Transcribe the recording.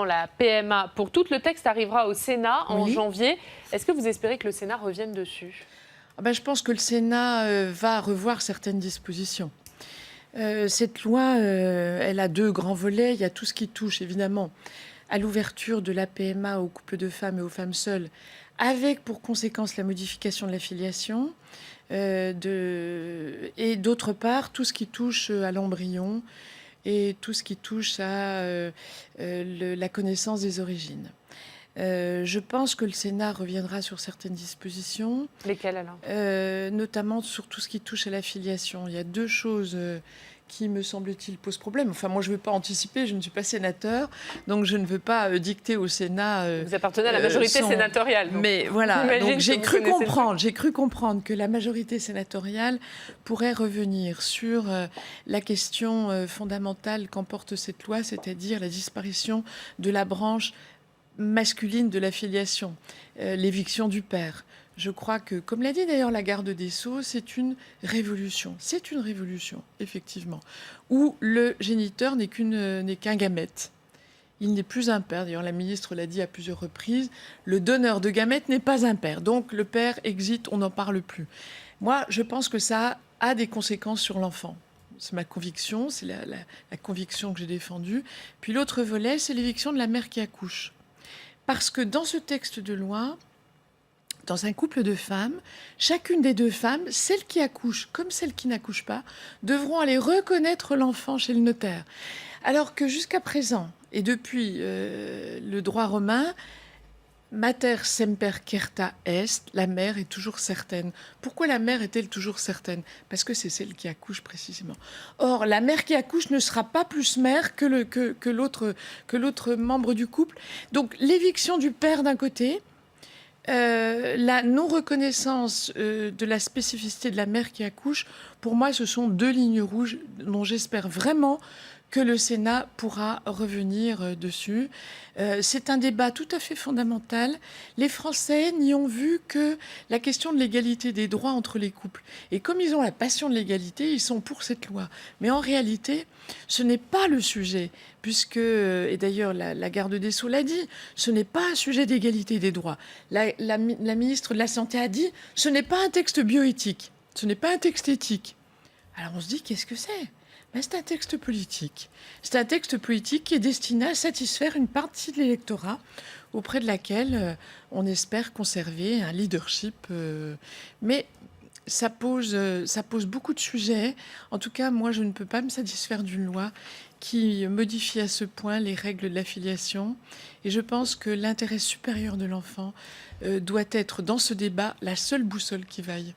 La PMA pour toutes, le texte arrivera au Sénat en Oui. janvier. Est-ce que vous espérez que le Sénat revienne dessus ? Je pense que le Sénat va revoir certaines dispositions. Cette loi, elle a deux grands volets. Il y a tout ce qui touche évidemment à l'ouverture de la PMA aux couples de femmes et aux femmes seules, avec pour conséquence la modification de la filiation, et d'autre part tout ce qui touche à l'embryon et tout ce qui touche à la connaissance des origines. Je pense que le Sénat reviendra sur certaines dispositions. Lesquelles alors ? Notamment sur tout ce qui touche à la filiation. Il y a deux choses qui, me semble-t-il, posent problème. Enfin, moi, je ne veux pas anticiper, je ne suis pas sénateur, donc je ne veux pas dicter au Sénat... Vous appartenez à la majorité sénatoriale. Donc. Mais voilà, donc j'ai cru comprendre que la majorité sénatoriale pourrait revenir sur la question fondamentale qu'emporte cette loi, c'est-à-dire la disparition de la branche masculine de la filiation, l'éviction du père. Je crois que, comme l'a dit d'ailleurs la garde des Sceaux, c'est une révolution. C'est une révolution, effectivement, où le géniteur n'est qu'un gamète. Il n'est plus un père. D'ailleurs, la ministre l'a dit à plusieurs reprises. Le donneur de gamètes n'est pas un père. Donc, le père exit, on n'en parle plus. Moi, je pense que ça a des conséquences sur l'enfant. C'est ma conviction, c'est la conviction que j'ai défendue. Puis l'autre volet, c'est l'éviction de la mère qui accouche. Parce que dans ce texte de loi, dans un couple de femmes, chacune des deux femmes, celle qui accouche comme celle qui n'accouche pas, devront aller reconnaître l'enfant chez le notaire. Alors que jusqu'à présent, et depuis le droit romain, mater semper certa est, la mère est toujours certaine. Pourquoi la mère est-elle toujours certaine ? Parce que c'est celle qui accouche précisément. Or, la mère qui accouche ne sera pas plus mère que l'autre membre du couple. Donc, l'éviction du père d'un côté, la non-reconnaissance de la spécificité de la mère qui accouche, pour moi, ce sont deux lignes rouges dont j'espère vraiment que le Sénat pourra revenir dessus. C'est un débat tout à fait fondamental. Les Français n'y ont vu que la question de l'égalité des droits entre les couples. Et comme ils ont la passion de l'égalité, ils sont pour cette loi. Mais en réalité, ce n'est pas le sujet, puisque, et d'ailleurs la garde des Sceaux l'a dit, ce n'est pas un sujet d'égalité des droits. La ministre de la Santé a dit, ce n'est pas un texte bioéthique, ce n'est pas un texte éthique. Alors on se dit, qu'est-ce que c'est ? C'est un texte politique. C'est un texte politique qui est destiné à satisfaire une partie de l'électorat auprès de laquelle on espère conserver un leadership. Mais ça pose beaucoup de sujets. En tout cas, moi, je ne peux pas me satisfaire d'une loi qui modifie à ce point les règles de la filiation. Et je pense que l'intérêt supérieur de l'enfant doit être, dans ce débat, la seule boussole qui vaille.